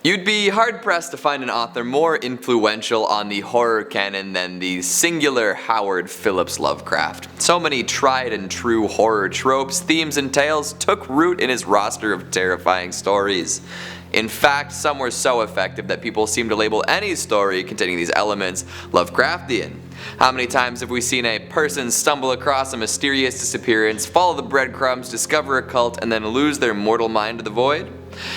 You'd be hard-pressed to find an author more influential on the horror canon than the singular Howard Phillips Lovecraft. So many tried and true horror tropes, themes, and tales took root in his roster of terrifying stories. In fact, some were so effective that people seem to label any story containing these elements Lovecraftian. How many times have we seen a person stumble across a mysterious disappearance, follow the breadcrumbs, discover a cult, and then lose their mortal mind to the void?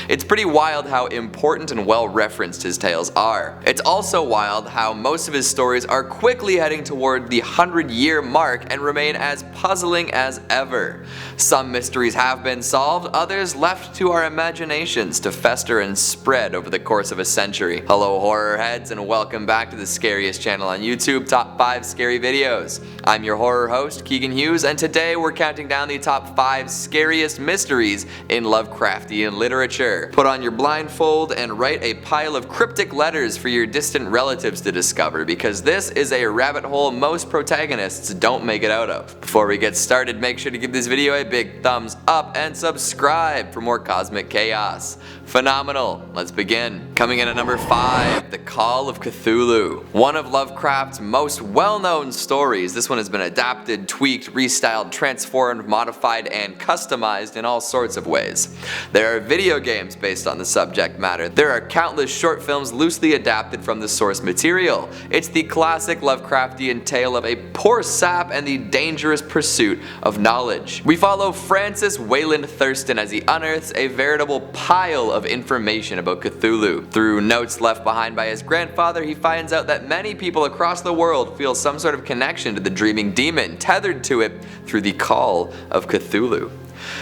It's pretty wild how important and well referenced his tales are. It's also wild how most of his stories are quickly heading toward the 100-year mark and remain as puzzling as ever. Some mysteries have been solved, others left to our imaginations to fester and spread over the course of a century. Hello horror heads, and welcome back to the scariest channel on YouTube, Top 5 Scary Videos. I'm your horror host, Keegan Hughes, and today we're counting down the top 5 scariest mysteries in Lovecraftian literature. Put on your blindfold and write a pile of cryptic letters for your distant relatives to discover, because this is a rabbit hole most protagonists don't make it out of. Before we get started, make sure to give this video a big thumbs up and subscribe for more cosmic chaos. Phenomenal. Let's begin. Coming in at number 5, The Call of Cthulhu. One of Lovecraft's most well-known stories, this one has been adapted, tweaked, restyled, transformed, modified, and customized in all sorts of ways. There are video games based on the subject matter. There are countless short films loosely adapted from the source material. It's the classic Lovecraftian tale of a poor sap and the dangerous pursuit of knowledge. We follow Francis Wayland Thurston as he unearths a veritable pile of information about Cthulhu. Through notes left behind by his grandfather, he finds out that many people across the world feel some sort of connection to the dreaming demon, tethered to it through the Call of Cthulhu.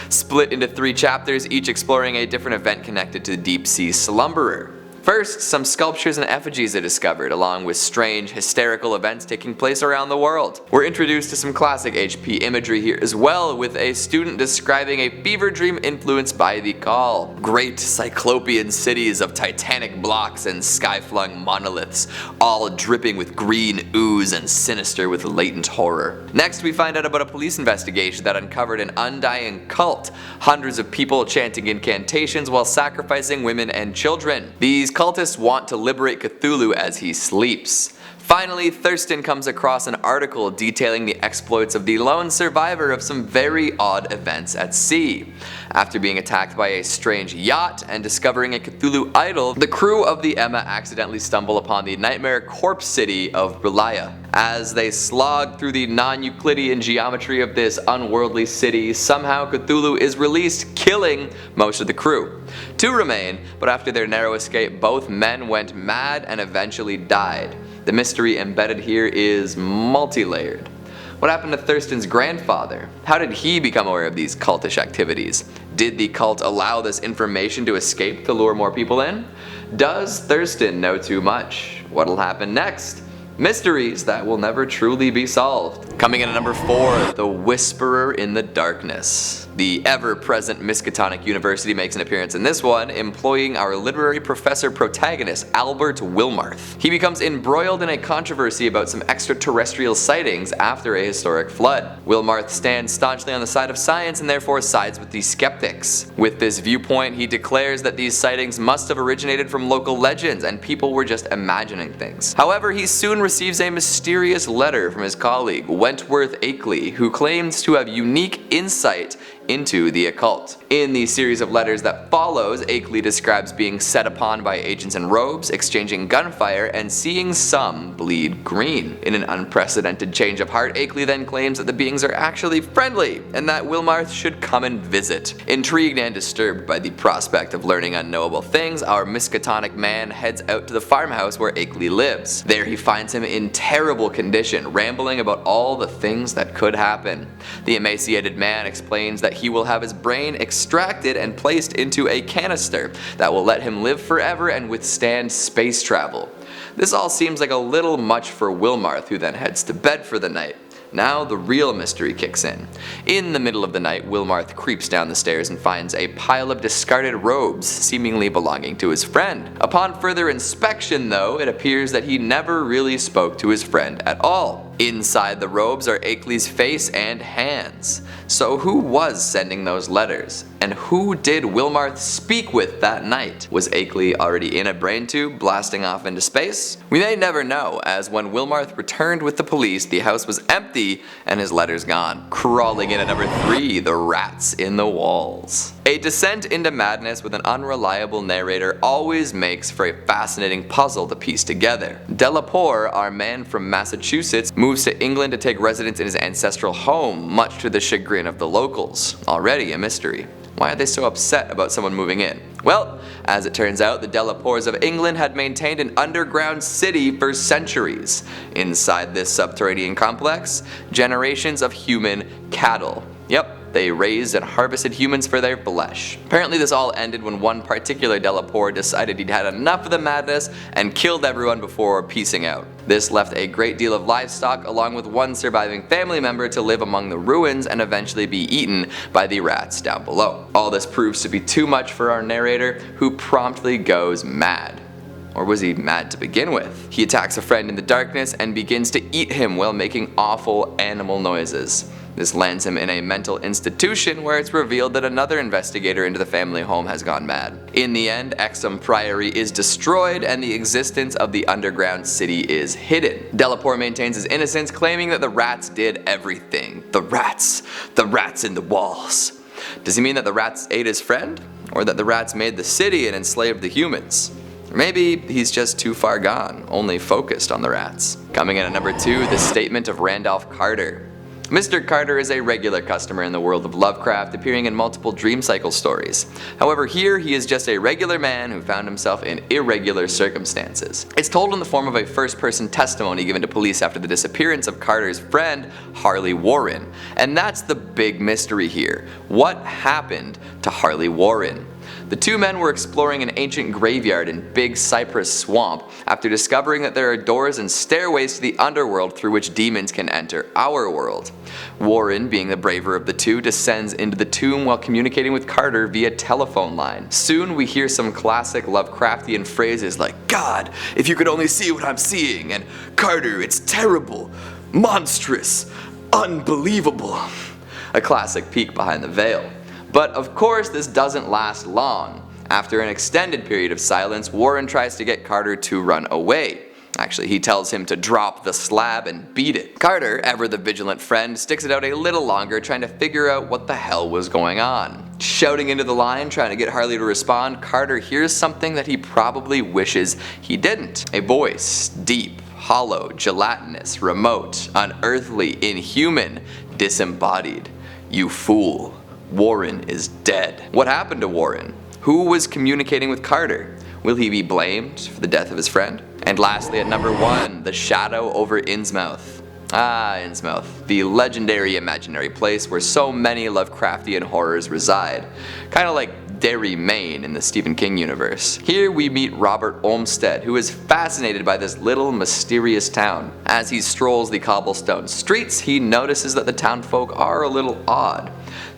Split into 3 chapters, each exploring a different event connected to the deep sea slumberer. First, some sculptures and effigies are discovered, along with strange, hysterical events taking place around the world. We're introduced to some classic HP imagery here as well, with a student describing a fever dream influenced by the Call. Great cyclopean cities of titanic blocks and sky-flung monoliths, all dripping with green ooze and sinister with latent horror. Next, we find out about a police investigation that uncovered an undying cult, hundreds of people chanting incantations while sacrificing women and children. These cultists want to liberate Cthulhu as he sleeps. Finally, Thurston comes across an article detailing the exploits of the lone survivor of some very odd events at sea. After being attacked by a strange yacht and discovering a Cthulhu idol, the crew of the Emma accidentally stumble upon the nightmare corpse city of Belaya. As they slog through the non-Euclidean geometry of this unworldly city, somehow Cthulhu is released, killing most of the crew. 2 remain, but after their narrow escape, both men went mad and eventually died. The mystery embedded here is multi-layered. What happened to Thurston's grandfather? How did he become aware of these cultish activities? Did the cult allow this information to escape to lure more people in? Does Thurston know too much? What'll happen next? Mysteries that will never truly be solved. Coming in at number 4, The Whisperer in the Darkness. The ever-present Miskatonic University makes an appearance in this one, employing our literary professor protagonist, Albert Wilmarth. He becomes embroiled in a controversy about some extraterrestrial sightings after a historic flood. Wilmarth stands staunchly on the side of science and therefore sides with the skeptics. With this viewpoint, he declares that these sightings must have originated from local legends and people were just imagining things. However, he soon receives a mysterious letter from his colleague, Wentworth Akeley, who claims to have unique insight into the occult. In the series of letters that follows, Akeley describes being set upon by agents in robes, exchanging gunfire, and seeing some bleed green. In an unprecedented change of heart, Akeley then claims that the beings are actually friendly, and that Wilmarth should come and visit. Intrigued and disturbed by the prospect of learning unknowable things, our Miskatonic man heads out to the farmhouse where Akeley lives. There he finds him in terrible condition, rambling about all the things that could happen. The emaciated man explains that he will have his brain extracted and placed into a canister that will let him live forever and withstand space travel. This all seems like a little much for Wilmarth, who then heads to bed for the night. Now the real mystery kicks in. In the middle of the night, Wilmarth creeps down the stairs and finds a pile of discarded robes, seemingly belonging to his friend. Upon further inspection though, it appears that he never really spoke to his friend at all. Inside the robes are Akeley's face and hands. So who was sending those letters? And who did Wilmarth speak with that night? Was Akeley already in a brain tube blasting off into space? We may never know, as when Wilmarth returned with the police, the house was empty and his letters gone. Crawling in at number 3, the rats in the walls. A descent into madness with an unreliable narrator always makes for a fascinating puzzle to piece together. Delaporte, our man from Massachusetts, moves to England to take residence in his ancestral home, much to the chagrin of the locals. Already a mystery. Why are they so upset about someone moving in? Well, as it turns out, the Delaportes of England had maintained an underground city for centuries. Inside this subterranean complex, generations of human cattle. Yep. They raised and harvested humans for their flesh. Apparently this all ended when one particular Delaporte decided he'd had enough of the madness and killed everyone before piecing out. This left a great deal of livestock along with one surviving family member to live among the ruins and eventually be eaten by the rats down below. All this proves to be too much for our narrator, who promptly goes mad. Or was he mad to begin with? He attacks a friend in the darkness and begins to eat him while making awful animal noises. This lands him in a mental institution where it's revealed that another investigator into the family home has gone mad. In the end, Exham Priory is destroyed and the existence of the underground city is hidden. Delaporte maintains his innocence, claiming that the rats did everything. The rats in the walls. Does he mean that the rats ate his friend? Or that the rats made the city and enslaved the humans? Or maybe he's just too far gone, only focused on the rats. Coming in at number 2, the statement of Randolph Carter. Mr. Carter is a regular customer in the world of Lovecraft, appearing in multiple Dream Cycle stories. However, here he is just a regular man who found himself in irregular circumstances. It's told in the form of a first-person testimony given to police after the disappearance of Carter's friend, Harley Warren. And that's the big mystery here. What happened to Harley Warren? The two men were exploring an ancient graveyard in Big Cypress Swamp after discovering that there are doors and stairways to the underworld through which demons can enter our world. Warren, being the braver of the two, descends into the tomb while communicating with Carter via telephone line. Soon we hear some classic Lovecraftian phrases like, "God, if you could only see what I'm seeing," and "Carter, it's terrible, monstrous, unbelievable." A classic peek behind the veil. But of course this doesn't last long. After an extended period of silence, Warren tries to get Carter to run away. Actually, he tells him to drop the slab and beat it. Carter, ever the vigilant friend, sticks it out a little longer, trying to figure out what the hell was going on. Shouting into the line, trying to get Harley to respond, Carter hears something that he probably wishes he didn't. A voice, deep, hollow, gelatinous, remote, unearthly, inhuman, disembodied. "You fool. Warren is dead." What happened to Warren? Who was communicating with Carter? Will he be blamed for the death of his friend? And lastly, at number 1, the shadow over Innsmouth. Ah, Innsmouth, the legendary imaginary place where so many Lovecraftian horrors reside. Kinda like Derry, Maine in the Stephen King universe. Here we meet Robert Olmsted, who is fascinated by this little mysterious town. As he strolls the cobblestone streets, he notices that the townfolk are a little odd.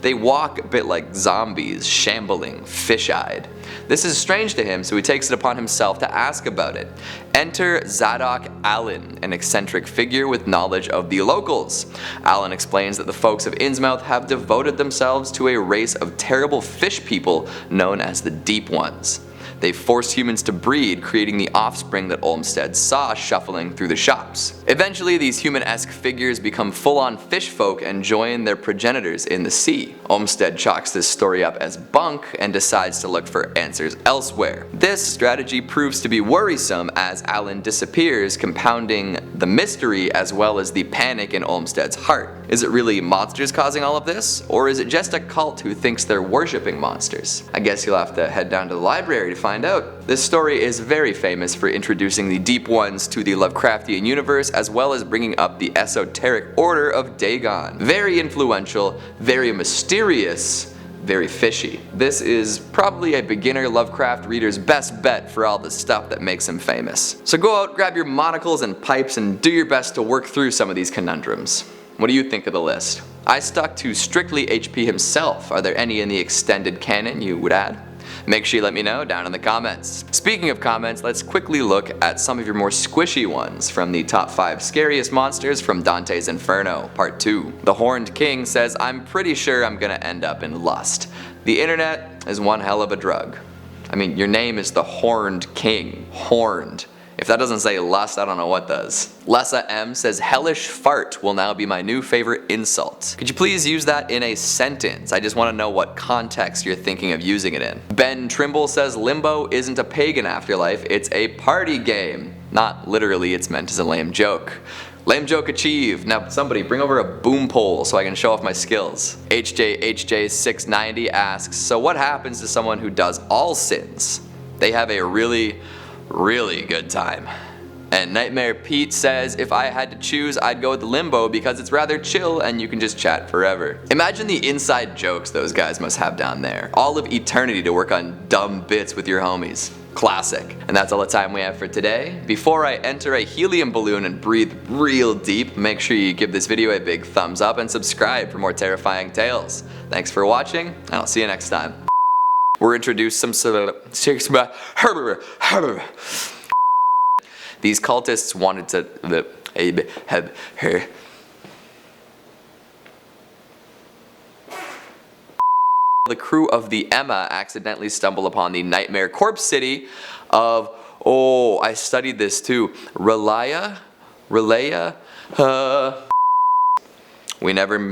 They walk a bit like zombies, shambling, fish-eyed. This is strange to him, so he takes it upon himself to ask about it. Enter Zadok Allen, an eccentric figure with knowledge of the locals. Allen explains that the folks of Innsmouth have devoted themselves to a race of terrible fish people known as the Deep Ones. They forced humans to breed, creating the offspring that Olmsted saw shuffling through the shops. Eventually, these human-esque figures become full-on fish folk and join their progenitors in the sea. Olmsted chalks this story up as bunk and decides to look for answers elsewhere. This strategy proves to be worrisome as Allen disappears, compounding the mystery as well as the panic in Olmsted's heart. Is it really monsters causing all of this? Or is it just a cult who thinks they're worshipping monsters? I guess you'll have to head down to the library to find out. This story is very famous for introducing the Deep Ones to the Lovecraftian universe, as well as bringing up the esoteric order of Dagon. Very influential, very mysterious, very fishy. This is probably a beginner Lovecraft reader's best bet for all the stuff that makes him famous. So go out, grab your monocles and pipes, and do your best to work through some of these conundrums. What do you think of the list? I stuck to strictly HP himself. Are there any in the extended canon you would add? Make sure you let me know down in the comments. Speaking of comments, let's quickly look at some of your more squishy ones from the top 5 scariest monsters from Dante's Inferno, part 2. The Horned King says, I'm pretty sure I'm gonna end up in lust. The internet is one hell of a drug. I mean, your name is the Horned King. Horned. If that doesn't say lust, I don't know what does. Lessa M says, hellish fart will now be my new favorite insult. Could you please use that in a sentence? I just want to know what context you're thinking of using it in. Ben Trimble says, Limbo isn't a pagan afterlife, it's a party game. Not literally, it's meant as a lame joke. Lame joke achieved. Now somebody bring over a boom pole so I can show off my skills. HJHJ690 asks, so what happens to someone who does all sins? They have a really good time. And Nightmare Pete says, if I had to choose, I'd go with Limbo because it's rather chill and you can just chat forever. Imagine the inside jokes those guys must have down there. All of eternity to work on dumb bits with your homies. Classic. And that's all the time we have for today. Before I enter a helium balloon and breathe real deep, make sure you give this video a big thumbs up and subscribe for more terrifying tales. Thanks for watching, and I'll see you next time. We're introduced some sort of... These cultists wanted to have her. The crew of the Emma accidentally stumble upon the nightmare corpse city of, oh, I studied this too, Relaya? We never...